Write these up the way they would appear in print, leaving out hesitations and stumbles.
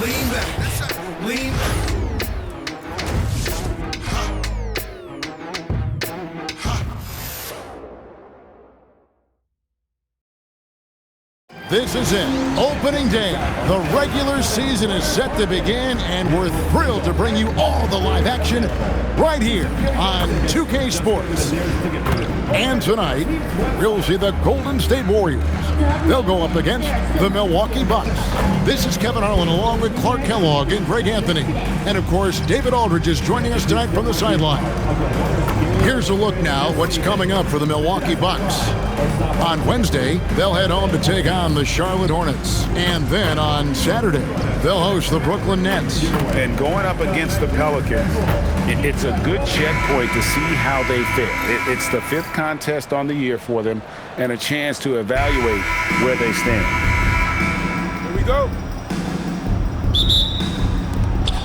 Lean back. That's right. Lean back. This is it, opening day. The regular season is set to begin, and we're thrilled to bring you all the live action right here on 2K Sports. And tonight, we'll see the Golden State Warriors. They'll go up against the Milwaukee Bucks. This is Kevin Harlan along with Clark Kellogg and Greg Anthony. And of course, David Aldridge is joining us tonight from the sideline. Here's a look now what's coming up for the Milwaukee Bucks. On Wednesday, they'll head home to take on the Charlotte Hornets. And then on Saturday, they'll host the Brooklyn Nets. And going up against the Pelicans, it's a good checkpoint to see how they fit. It's the 5th contest on the year for them and a chance to evaluate where they stand. Here we go.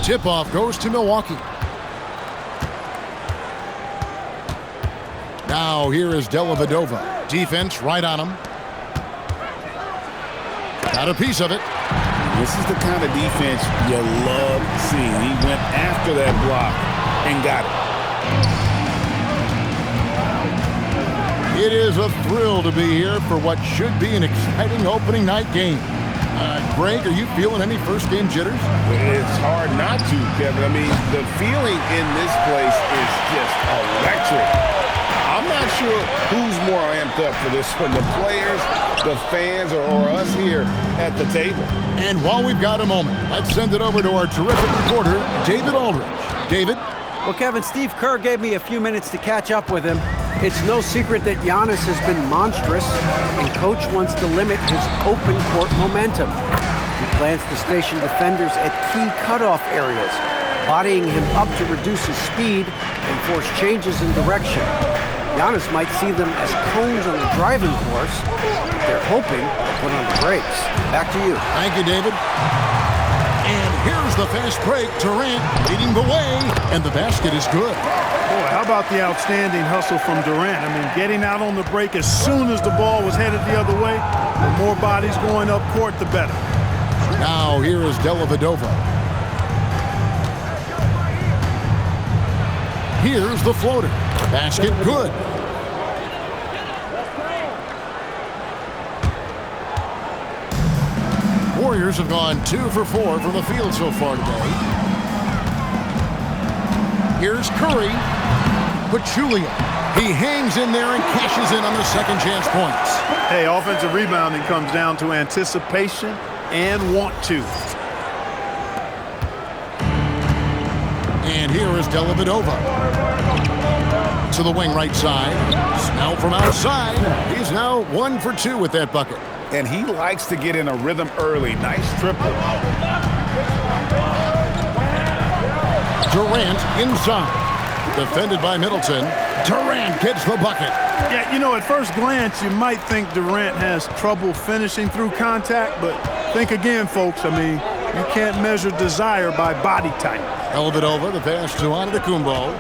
Tip-off goes to Milwaukee. Now here is Dellavedova. Defense right on him. Got a piece of it. This is the kind of defense you love seeing. He went after that block and got it. It is a thrill to be here for what should be an exciting opening night game. Greg, are you feeling any first game jitters? It's hard not to, Kevin. I mean, the feeling in this place is just electric. I'm not sure who's more amped up for this one, the players, the fans, or us here at the table. And while we've got a moment, let's send it over to our terrific reporter, David Aldridge. David? Well, Kevin, Steve Kerr gave me a few minutes to catch up with him. It's no secret that Giannis has been monstrous, and Coach wants to limit his open court momentum. He plans to station defenders at key cutoff areas, bodying him up to reduce his speed and force changes in direction. Giannis might see them as cones on the driving course. They're hoping to put on the brakes. Back to you. Thank you, David. And here's the fast break. Durant leading the way, and the basket is good. Boy, how about the outstanding hustle from Durant? I mean, getting out on the break as soon as the ball was headed the other way. The more bodies going up court, the better. Now here is Dellavedova. Here's the floater. Basket good. Warriors have gone 2 for 4 from the field so far today. Here's Curry. Pachulia. He hangs in there and cashes in on the second chance points. Hey, offensive rebounding comes down to anticipation and want to. And here is Dellavedova. To the wing right side. Snell from outside. He's now 1 for 2 with that bucket. And he likes to get in a rhythm early. Nice triple. Durant inside. Defended by Middleton. Durant gets the bucket. Yeah, you know, at first glance, you might think Durant has trouble finishing through contact, but think again, folks. I mean, you can't measure desire by body type. Dellavedova, the pass to Antetokounmpo.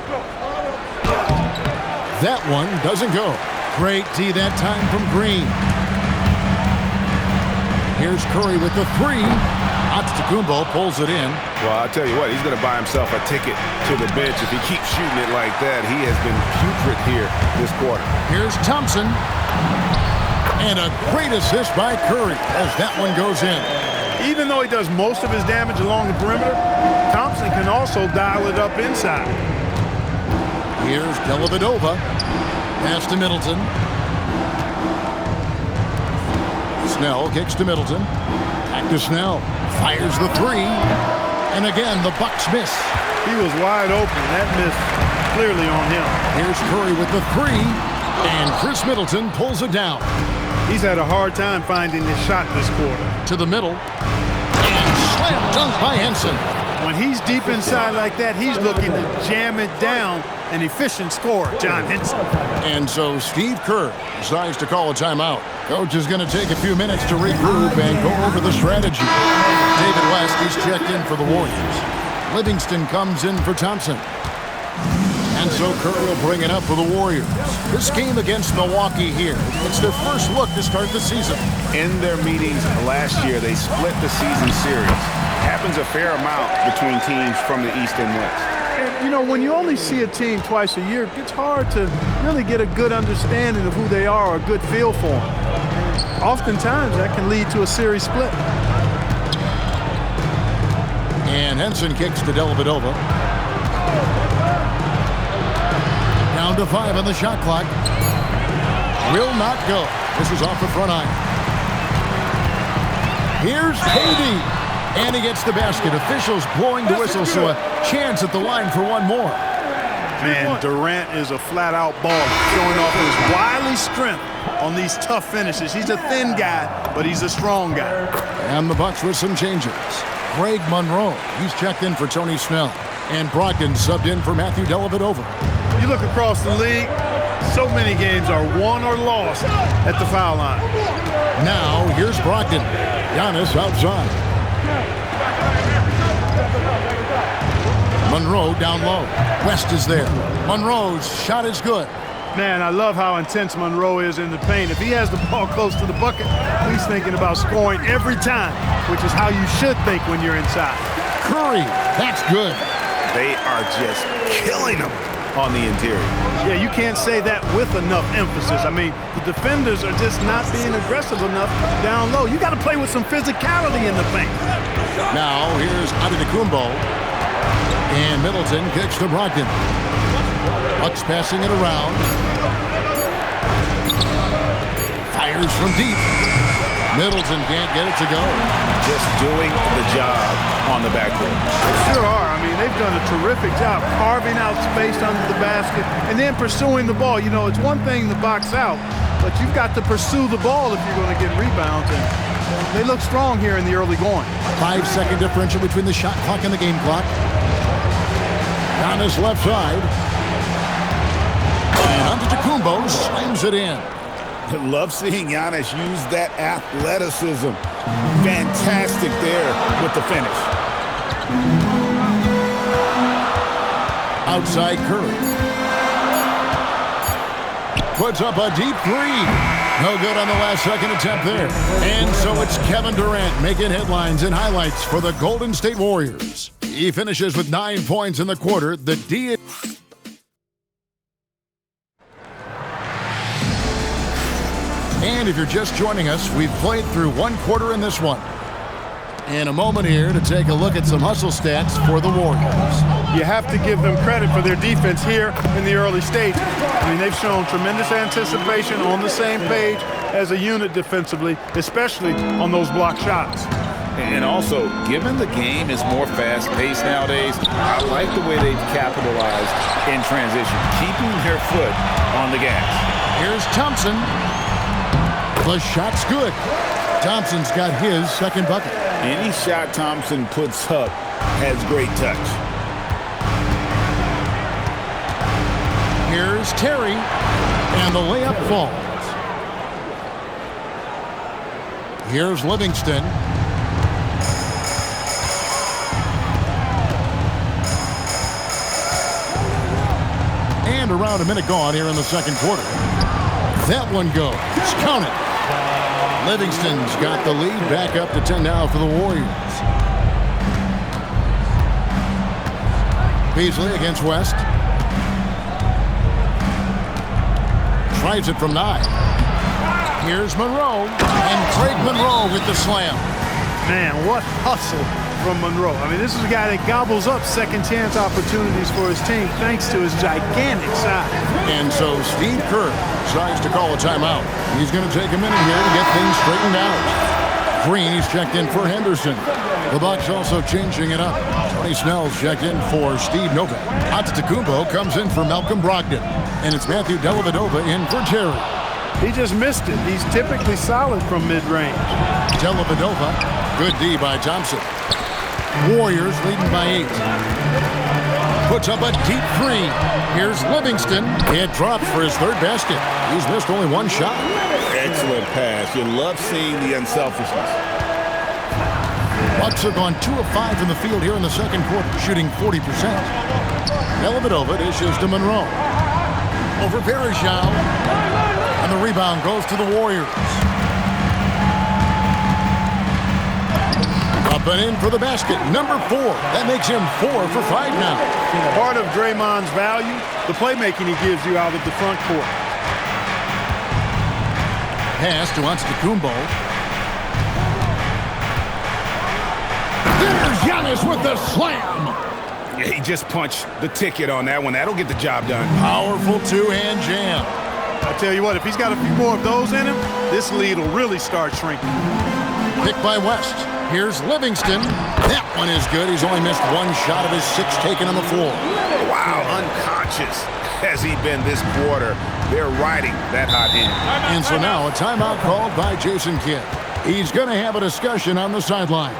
That one doesn't go. Great D that time from Green. Here's Curry with the 3. Antetokounmpo pulls it in. Well, I'll tell you what, he's going to buy himself a ticket to the bench if he keeps shooting it like that. He has been putrid here this quarter. Here's Thompson. And a great assist by Curry as that one goes in. Even though he does most of his damage along the perimeter, Thompson can also dial it up inside. Here's Dellavedova. Pass to Middleton. Snell kicks to Middleton. Back to Snell. Fires the 3. And again, the Bucks miss. He was wide open. That miss clearly on him. Here's Curry with the 3. And Chris Middleton pulls it down. He's had a hard time finding his shot this quarter. To the middle. And slam dunk by Henson. When he's deep inside like that, he's looking to jam it down. An efficient scorer, John Henson. And so Steve Kerr decides to call a timeout. Coach is going to take a few minutes to regroup and go over the strategy. David West is checked in for the Warriors. Livingston comes in for Thompson. And so Curry will bring it up for the Warriors. This game against Milwaukee here, it's their first look to start the season. In their meetings last year, they split the season series. Happens a fair amount between teams from the East and West. And, you know, when you only see a team twice a year, it's hard to really get a good understanding of who they are or a good feel for them. Oftentimes, that can lead to a series split. And Henson kicks to Dellavedova. Down to 5 on the shot clock. Will not go. This is off the front iron. Here's KD. And he gets the basket. Officials blowing the whistle, so a chance at the line for one more. Man, Durant is a flat-out baller, showing off his wily strength on these tough finishes. He's a thin guy, but he's a strong guy. And the Bucks with some changes. Greg Monroe, he's checked in for Tony Snell. And Brogdon subbed in for Matthew Dellavedova. You look across the league, so many games are won or lost at the foul line. Now, here's Brogdon. Giannis outside. Monroe down low. West is there. Monroe's shot is good. Man, I love how intense Monroe is in the paint. If he has the ball close to the bucket, he's thinking about scoring every time, which is how you should think when you're inside. Curry, that's good. They are just killing them on the interior. Yeah, you can't say that with enough emphasis. I mean, the defenders are just not being aggressive enough down low. You got to play with some physicality in the paint. Now, here's Antetokounmpo. And Middleton kicks to Brogdon. Bucks passing it around. Fires from deep. Middleton can't get it to go. Just doing the job on the backcourt. They sure are. I mean, they've done a terrific job carving out space under the basket and then pursuing the ball. You know, it's one thing to box out, but you've got to pursue the ball if you're going to get rebounds. And they look strong here in the early going. 5-second differential between the shot clock and the game clock. On his left side. And Antetokounmpo slams it in. Love seeing Giannis use that athleticism. Fantastic there with the finish. Outside Curry. Puts up a deep three. No good on the last second attempt there. And so it's Kevin Durant making headlines and highlights for the Golden State Warriors. He finishes with 9 points in the quarter. The D. And if you're just joining us, we've played through one quarter in this one. In a moment here to take a look at some hustle stats for the Warriors. You have to give them credit for their defense here in the early stages. I mean, they've shown tremendous anticipation, on the same page as a unit defensively, especially on those block shots. And also, given the game is more fast-paced nowadays, I like the way they've capitalized in transition, keeping their foot on the gas. Here's Thompson. The shot's good. Thompson's got his second bucket. Any shot Thompson puts up has great touch. Here's Terry, and the layup falls. Here's Livingston. And around a minute gone here in the second quarter. That one goes. Count it. Livingston's got the lead, back up to 10 now for the Warriors. Beasley against West. Tries it from 9. Here's Monroe, and Craig Monroe with the slam. Man, what hustle from Monroe. I mean, this is a guy that gobbles up second chance opportunities for his team thanks to his gigantic size. And so Steve Kerr decides to call a timeout. He's going to take a minute here to get things straightened out. Green, he's checked in for Henderson. The Bucks also changing it up. Tony Snell's checked in for Steve Novak. Antetokounmpo comes in for Malcolm Brogdon. And it's Matthew Dellavedova in for Terry. He just missed it. He's typically solid from mid-range. Dellavedova, good D by Thompson. Warriors leading by 8. Puts up a deep three. Here's Livingston. It drops for his third basket. He's missed only one shot. Excellent pass. You love seeing the unselfishness. Bucks have gone 2 of 5 from the field here in the second quarter, shooting 40%. Dellavedova dishes to Monroe. Over Varejao. And the rebound goes to the Warriors. Up and in for the basket, number 4. That makes him 4 for 5 now. Part of Draymond's value, the playmaking he gives you out of the front court. Pass to Antetokounmpo. There's Giannis with the slam. Yeah, he just punched the ticket on that one. That'll get the job done. Powerful two-hand jam. I tell you what, if he's got a few more of those in him, this lead will really start shrinking. Picked by West. Here's Livingston. That one is good. He's only missed 1 shot of his 6 taken on the floor. Wow, unconscious has he been this quarter. They're riding that hot hand. And so now a timeout called by Jason Kidd. He's going to have a discussion on the sideline.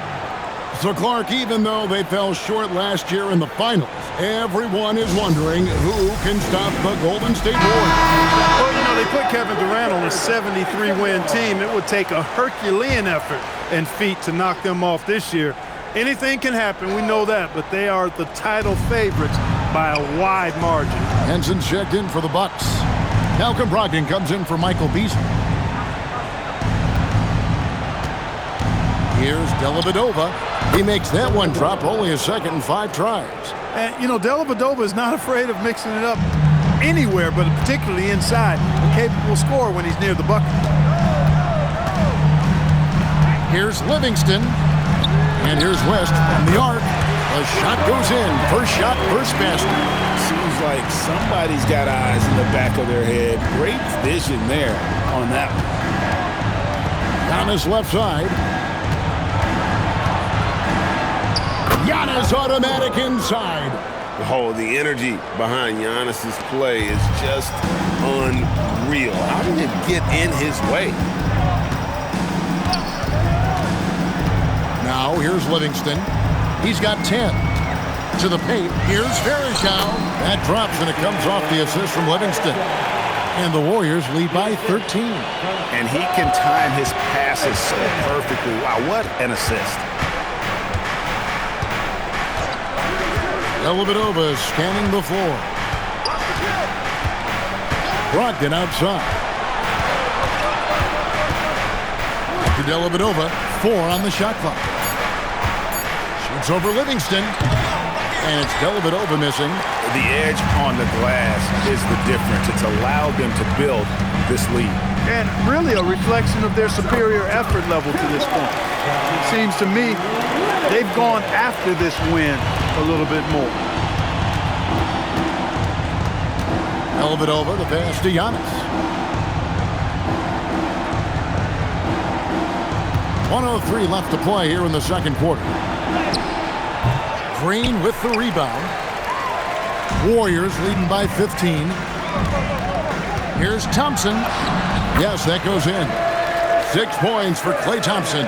So, Clark, even though they fell short last year in the finals, everyone is wondering who can stop the Golden State Warriors. Well, you know, they put Kevin Durant on a 73-win team. It would take a Herculean effort and feat to knock them off this year. Anything can happen, we know that, but they are the title favorites by a wide margin. Henson checked in for the Bucks. Malcolm Brogdon comes in for Michael Beasley. Here's Dellavedova. He makes that one drop, only a second and 5 tries. And, you know, Dellavedova is not afraid of mixing it up anywhere, but particularly inside. A capable scorer when he's near the bucket. Here's Livingston. And here's West from the arc. The shot goes in. First shot, first basket. Seems like somebody's got eyes in the back of their head. Great vision there on that one. Giannis left side. Giannis automatic inside. Oh, the energy behind Giannis's play is just unreal. How did it get in his way? Now here's Livingston. He's got 10. To the paint. Here's Varejao. That drops and it comes off the assist from Livingston. And the Warriors lead by 13. And he can time his passes so perfectly. Wow, what an assist. Dellavedova scanning the floor. Brogdon outside. After Dellavedova, 4 on the shot clock. Shoots over Livingston. And it's Dellavedova missing. The edge on the glass is the difference. It's allowed them to build this lead. And really a reflection of their superior effort level to this point. It seems to me they've gone after this win a little bit more. Dellavedova, the pass to Giannis. 1:03 left to play here in the second quarter. Green with the rebound. Warriors leading by 15. Here's Thompson. Yes, that goes in. 6 points for Klay Thompson.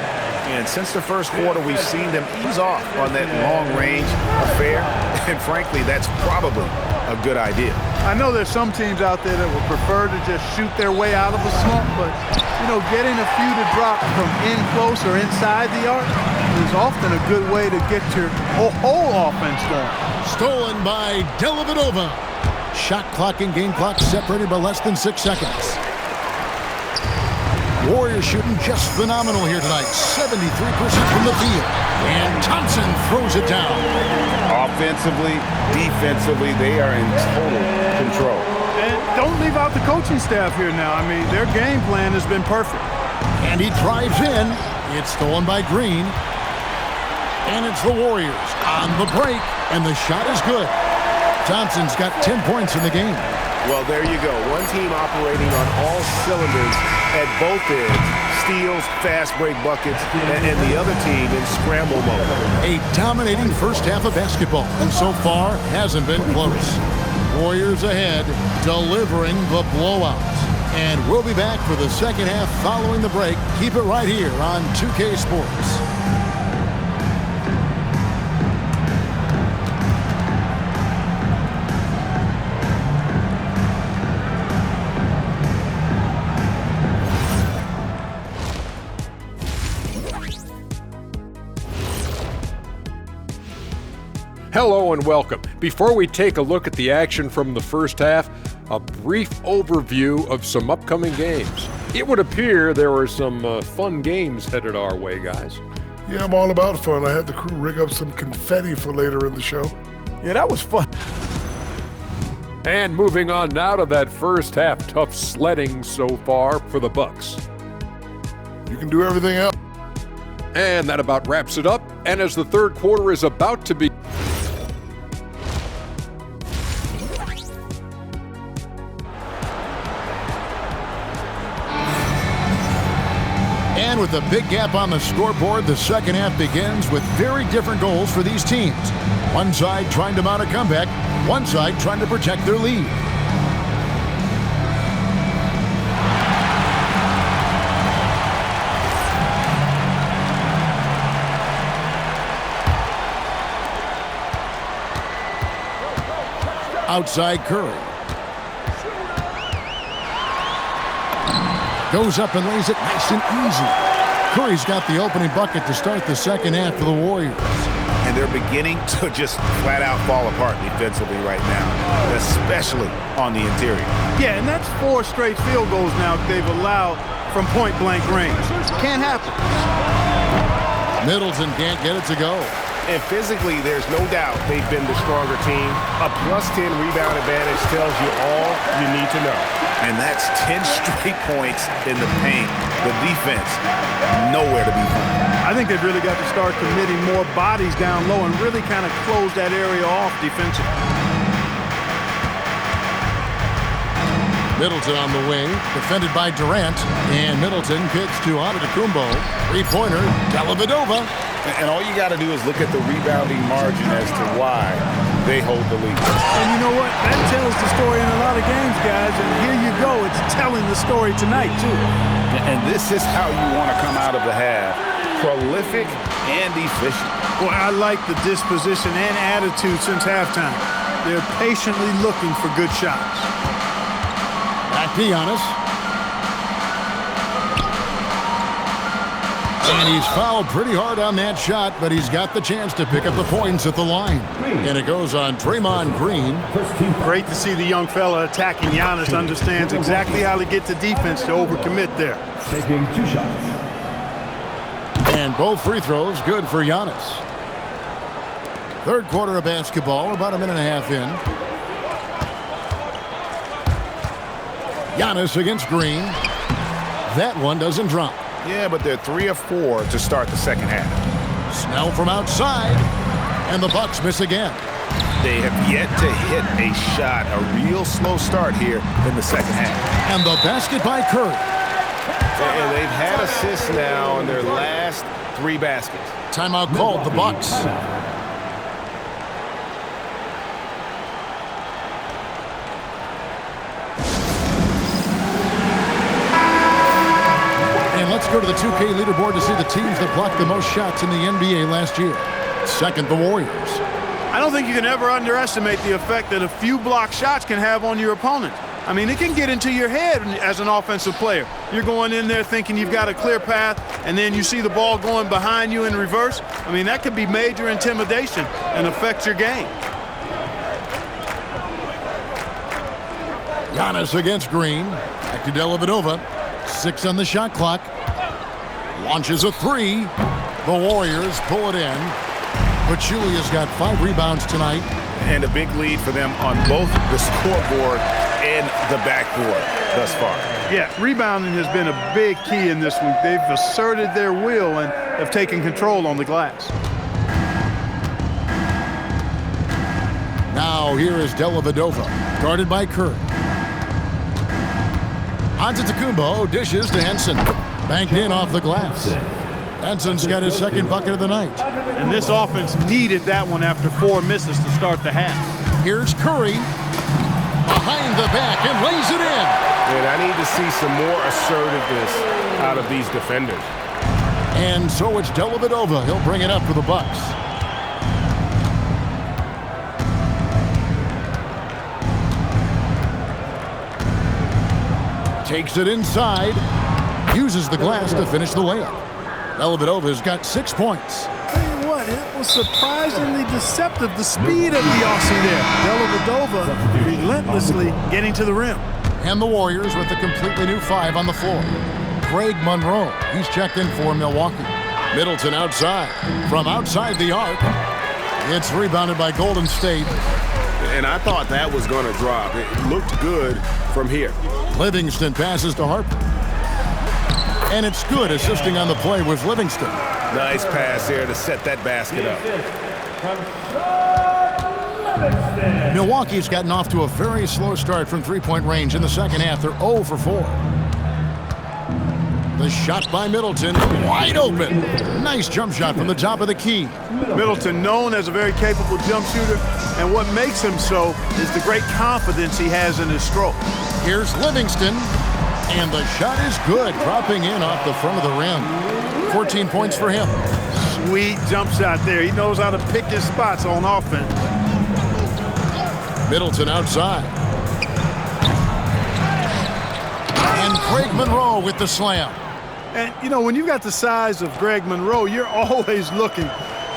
And since the first quarter, we've seen them ease off on that long-range affair. And frankly, that's probably a good idea. I know there's some teams out there that would prefer to just shoot their way out of a slump, but, you know, getting a few to drop from in close or inside the arc is often a good way to get your whole offense going. Stolen by Dellavedova. Shot clock and game clock separated by less than 6 seconds. Warriors shooting just phenomenal here tonight. 73% from the field. And Thompson throws it down. Offensively, defensively, they are in total control. And don't leave out the coaching staff here now. I mean, their game plan has been perfect. And he drives in. It's stolen by Green. And it's the Warriors on the break. And the shot is good. Thompson's got 10 points in the game. Well, there you go. One team operating on all cylinders at both ends. Steals, fast break buckets, and the other team in scramble mode. A dominating first half of basketball, and so far hasn't been close. Warriors ahead, delivering the blowout. And we'll be back for the second half following the break. Keep it right here on 2K Sports. Hello and welcome. Before we take a look at the action from the first half, a brief overview of some upcoming games. It would appear there are some fun games headed our way, guys. Yeah, I'm all about fun. I had the crew rig up some confetti for later in the show. Yeah, that was fun. And moving on now to that first half, tough sledding so far for the Bucks. You can do everything else. And that about wraps it up. And as the third quarter is about to be And with a big gap on the scoreboard, the second half begins with very different goals for these teams. One side trying to mount a comeback, one side trying to protect their lead. Outside Curry. Goes up and lays it nice and easy. Curry's got the opening bucket to start the second half for the Warriors. And they're beginning to just flat out fall apart defensively right now, especially on the interior. Yeah, and that's 4 straight field goals now they've allowed from point-blank range. Can't happen. Middleton can't get it to go. And physically, there's no doubt they've been the stronger team. A +10 rebound advantage tells you all you need to know. And that's 10 straight points in the paint. The defense, nowhere to be found. I think they've really got to start committing more bodies down low and really kind of close that area off defensively. Middleton on the wing, defended by Durant, and Middleton kicks to Antetokounmpo. Three-pointer, Dellavedova. And all you got to do is look at the rebounding margin as to why they hold the lead. And you know what? That tells the story in a lot of games, guys. And here you go. It's telling the story tonight, too. And this is how you want to come out of the half. Prolific and efficient. Well, I like the disposition and attitude since halftime. They're patiently looking for good shots. Back to Giannis. And he's fouled pretty hard on that shot, but he's got the chance to pick up the points at the line. And it goes on Draymond Green. Great to see the young fella attacking Giannis, understands exactly how to get to defense to overcommit there. Taking 2 shots. And both free throws good for Giannis. Third quarter of basketball, about a minute and a half in. Giannis against Green. That one doesn't drop. Yeah, but they're 3 of 4 to start the second half. Snell from outside, and the Bucks miss again. They have yet to hit a shot, a real slow start here in the second half. And the basket by Curry. And they've had assists now in their last 3 baskets. Timeout called, the Bucks. Let's go to the 2K leaderboard to see the teams that blocked the most shots in the NBA last year. Second, the Warriors. I don't think you can ever underestimate the effect that a few blocked shots can have on your opponent. I mean, it can get into your head as an offensive player. You're going in there thinking you've got a clear path, and then you see the ball going behind you in reverse. I mean, that could be major intimidation and affect your game. Giannis against Green. Back to Dellavedova. 6 on the shot clock. Launches a 3. The Warriors pull it in. Pachulia's got 5 rebounds tonight. And a big lead for them on both the scoreboard and the backboard thus far. Yeah, rebounding has been a big key in this week. They've asserted their will and have taken control on the glass. Now here is Dellavedova, guarded by Curry. Antetokounmpo dishes to Henson. Banked in off the glass. Henson's got his second bucket of the night. And this offense needed that one after 4 misses to start the half. Here's Curry. Behind the back and lays it in. And I need to see some more assertiveness out of these defenders. And so it's Dellavedova. He'll bring it up for the Bucks. Takes it inside. Uses the glass to finish the layup. Dellavedova's got 6 points. Tell you what, what? It was surprisingly deceptive, the speed of the Aussie there. Dellavedova relentlessly getting to the rim. And the Warriors with a completely new 5 on the floor. Greg Monroe, he's checked in for Milwaukee. Middleton outside. From outside the arc, it's rebounded by Golden State. And I thought that was going to drop. It looked good from here. Livingston passes to Harper. And it's good, assisting on the play with Livingston. Nice pass there to set that basket up. Milwaukee's gotten off to a very slow start from three-point range in the second half. They're 0 for 4. The shot by Middleton, wide open. Nice jump shot from the top of the key. Middleton, known as a very capable jump shooter, and what makes him so is the great confidence he has in his stroke. Here's Livingston, and the shot is good, dropping in off the front of the rim. 14 points for him. Sweet jump shot there. He knows how to pick his spots on offense. Middleton outside. And Greg Monroe with the slam. And, you know, when you've got the size of Greg Monroe, you're always looking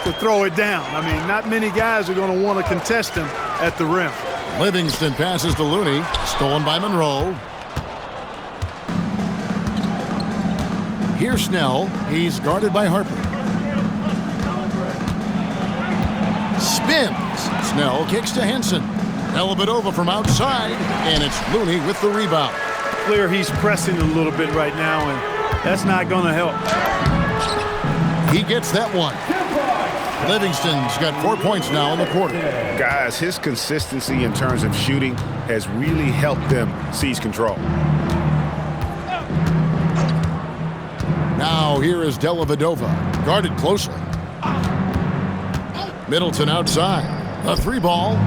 to throw it down. I mean, not many guys are going to want to contest him at the rim. Livingston passes to Looney, stolen by Monroe. Here's Snell. He's guarded by Harper. Spins. Snell kicks to Henson. Dellavedova from outside, and it's Looney with the rebound. Clear he's pressing a little bit right now, and that's not going to help. He gets that one. Livingston's got 4 points now in the quarter. Guys, his consistency in terms of shooting has really helped them seize control. Now here is Dellavedova, guarded closely. Middleton outside. A 3-ball.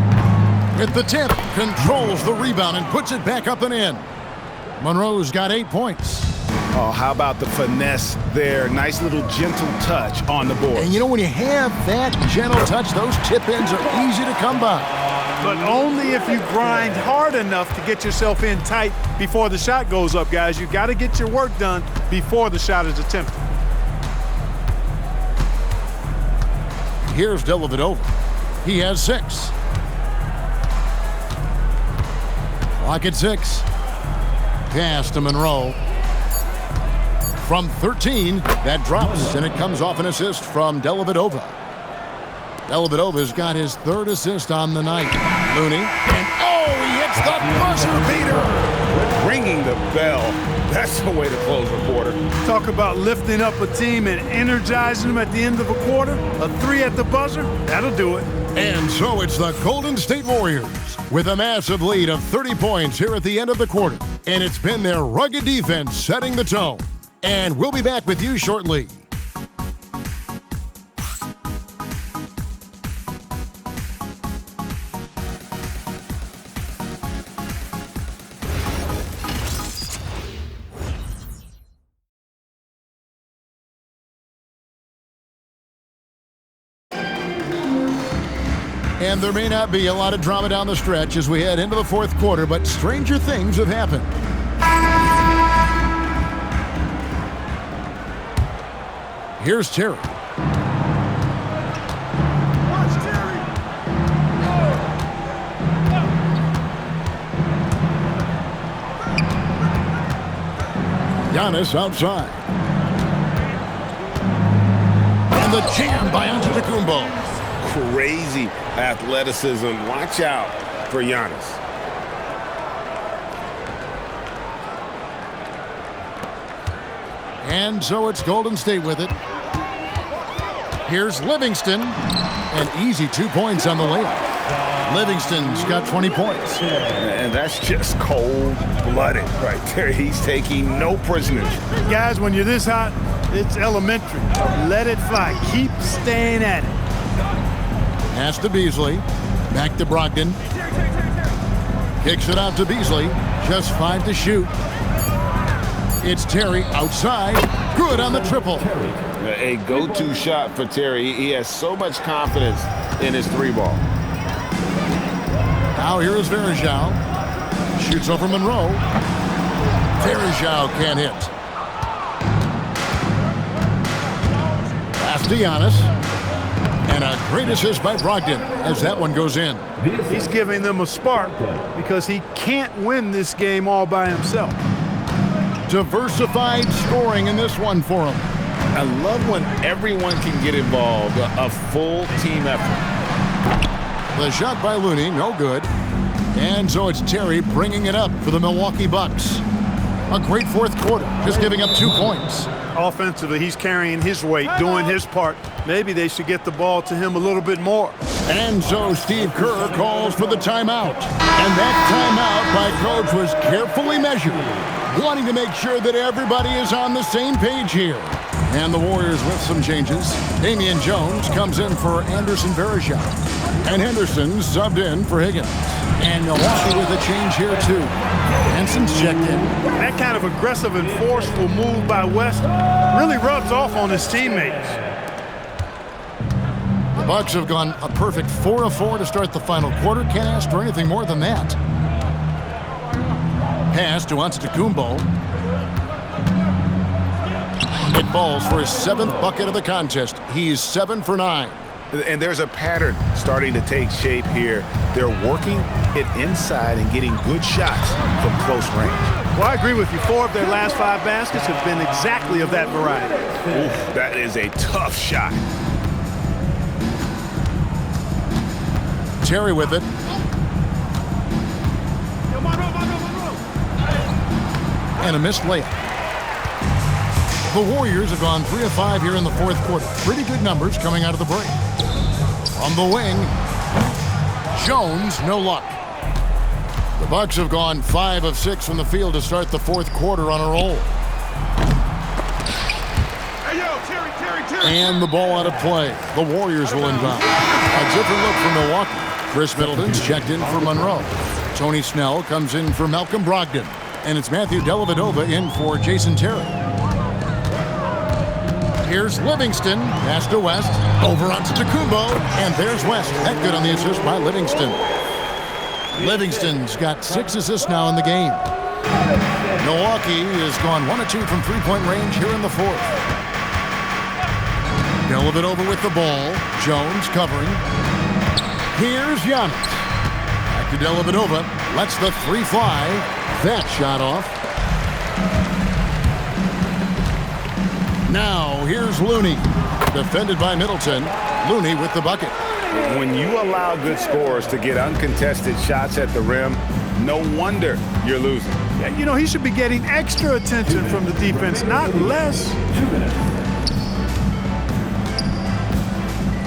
With the tip, controls the rebound and puts it back up and in. Monroe's got 8 points. Oh, how about the finesse there? Nice little gentle touch on the board. And you know, when you have that gentle touch, those tip-ins are easy to come by. But only if you grind hard enough to get yourself in tight before the shot goes up, guys. You got to get your work done before the shot is attempted. Here's Dellavedova. He has 6. Clock at 6. Pass to Monroe. From 13, that drops, and it comes off an assist from Dellavedova. Dellavedova's got his 3rd assist on the night. Looney, and he hits the buzzer beater! Ringing the bell. That's the way to close a quarter. Talk about lifting up a team and energizing them at the end of a quarter. A 3 at the buzzer, that'll do it. And so it's the Golden State Warriors with a massive lead of 30 points here at the end of the quarter. And it's been their rugged defense setting the tone. And we'll be back with you shortly. And there may not be a lot of drama down the stretch as we head into the 4th quarter, but stranger things have happened. Here's Terry. Watch Terry. Giannis outside. And the jam by Antetokounmpo. Crazy athleticism. Watch out for Giannis. And so it's Golden State with it. Here's Livingston. An easy 2 points on the layup. Livingston's got 20 points. And that's just cold-blooded right there. He's taking no prisoners. Guys, when you're this hot, it's elementary. Let it fly. Keep staying at it. Pass to Beasley. Back to Brogdon. Kicks it out to Beasley. Just 5 to shoot. It's Terry outside. Good on the triple. A go-to shot for Terry. He has so much confidence in his 3-ball. Now here is Varejao. Shoots over Monroe. Varejao can't hit. Pass to Giannis. And a great assist by Brogdon as that one goes in. He's giving them a spark because he can't win this game all by himself. Diversified scoring in this one for him. I love when everyone can get involved, a full team effort. The shot by Looney, no good. And so it's Terry bringing it up for the Milwaukee Bucks. A great fourth quarter, just giving up 2 points. Offensively, he's carrying his weight, doing his part. Maybe they should get the ball to him a little bit more. And so Steve Kerr calls for the timeout. And that timeout by Coach was carefully measured, wanting to make sure that everybody is on the same page here. And the Warriors with some changes. Damian Jones comes in for Anderson Varejao. And Henderson subbed in for Higgins. And Milwaukee with a change here too. Henson's checked in. That kind of aggressive and forceful move by West really rubs off on his teammates. The Bucks have gone a perfect 4 of 4 to start the final quarter. Can't ask for anything more than that. Pass to Antetokounmpo. It falls for his 7th bucket of the contest. He's 7 for 9. And there's a pattern starting to take shape here. They're working it inside and getting good shots from close range. Well, I agree with you. 4 of their last 5 baskets have been exactly of that variety. Oof, that is a tough shot. Terry with it. And a missed layup. The Warriors have gone 3 of 5 here in the fourth quarter. Pretty good numbers coming out of the break. From the wing, Jones, no luck. The Bucks have gone 5 of 6 from the field to start the fourth quarter on a roll. And the ball out of play. The Warriors will inbound. A different look for Milwaukee. Chris Middleton's checked in for Monroe. Tony Snell comes in for Malcolm Brogdon. And it's Matthew Dellavedova in for Jason Terry. Here's Livingston, pass to West, over onto Antetokounmpo, and there's West. That good on the assist by Livingston. Livingston's got 6 assists now in the game. Milwaukee has gone 1 of 2 from three-point range here in the fourth. Dellavedova with the ball. Jones covering. Here's Giannis. Back to Dellavedova. Lets the 3 fly. That shot off. Now, here's Looney. Defended by Middleton. Looney with the bucket. When you allow good scorers to get uncontested shots at the rim, no wonder you're losing. Yeah, you know, he should be getting extra attention from the defense, not less.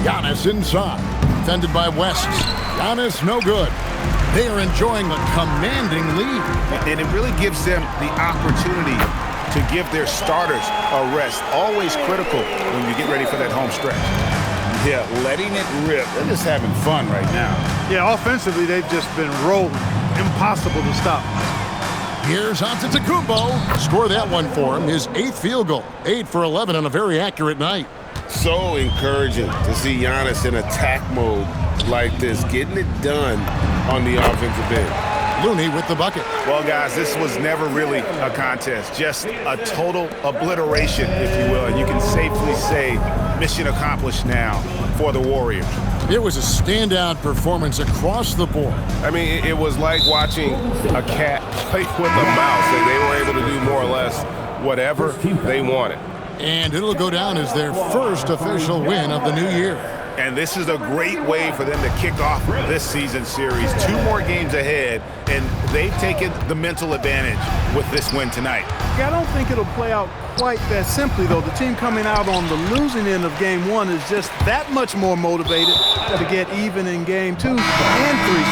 Giannis inside. Defended by West. Giannis no good. They are enjoying a commanding lead. And it really gives them the opportunity to give their starters a rest. Always critical when you get ready for that home stretch. Yeah, letting it rip. They're just having fun right now. Yeah, offensively, they've just been rolling. Impossible to stop. Here's Antetokounmpo. Score that one for him. His 8th field goal. 8 for 11 on a very accurate night. So encouraging to see Giannis in attack mode like this, getting it done on the offensive end. Looney with the bucket. Well, guys, this was never really a contest, just a total obliteration, if you will. And you can safely say mission accomplished now for the Warriors. It was a standout performance across the board. I mean, it was like watching a cat play with a mouse. They were able to do more or less whatever they wanted. And it'll go down as their first official win of the new year. And this is a great way for them to kick off this season series. 2 more games ahead, and they've taken the mental advantage with this win tonight. Yeah, I don't think it'll play out quite that simply, though. The team coming out on the losing end of game 1 is just that much more motivated to get even in game 2 and 3. So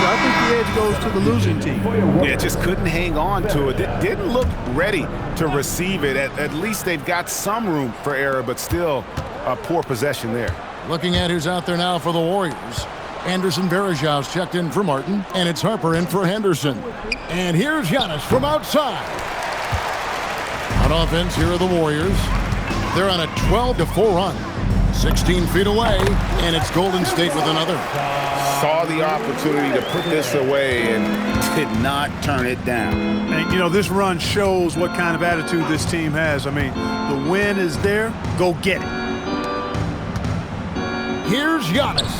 I think the edge goes to the losing team. Yeah, just couldn't hang on to it. Didn't look ready to receive it. At least they've got some room for error, but still a poor possession there. Looking at who's out there now for the Warriors. Anderson Varejao's checked in for Martin, and it's Harper in for Henderson. And here's Giannis from outside. On offense, here are the Warriors. They're on a 12-4 run. 16 feet away, and it's Golden State with another. Saw the opportunity to put this away and did not turn it down. And, you know, this run shows what kind of attitude this team has. I mean, the win is there. Go get it. Here's Giannis.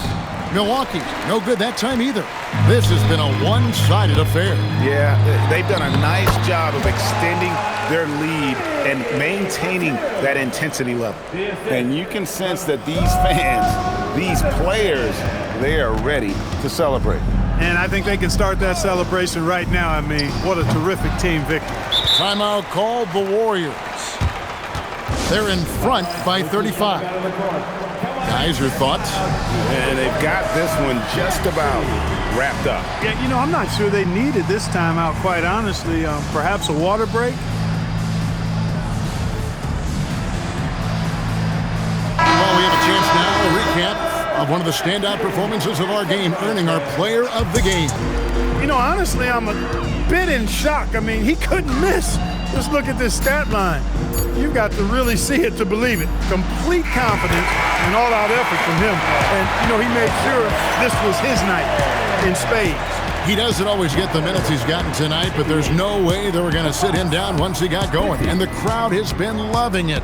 Milwaukee, no good that time either. This has been a one-sided affair. Yeah, they've done a nice job of extending their lead and maintaining that intensity level. And you can sense that these fans, these players, they are ready to celebrate. And I think they can start that celebration right now. I mean, what a terrific team victory. Timeout called the Warriors. They're in front by 35. Guys, your thoughts? And they've got this one just about wrapped up. Yeah, you know, I'm not sure they needed this timeout, quite honestly. Perhaps a water break? Well, we have a chance now to recap of one of the standout performances of our game, earning our player of the game. You know, honestly, I'm a bit in shock. I mean, he couldn't miss. Just look at this stat line. You've got to really see it to believe it. Complete confidence and all-out effort from him. And, you know, he made sure this was his night in spades. He doesn't always get the minutes he's gotten tonight, but there's no way they were going to sit him down once he got going. And the crowd has been loving it.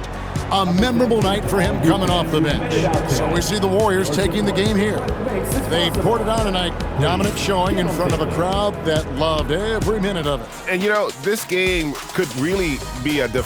A memorable night for him coming off the bench. So we see the Warriors taking the game here. They poured it on tonight. Dominant showing in front of a crowd that loved every minute of it. And, you know, this game could really be a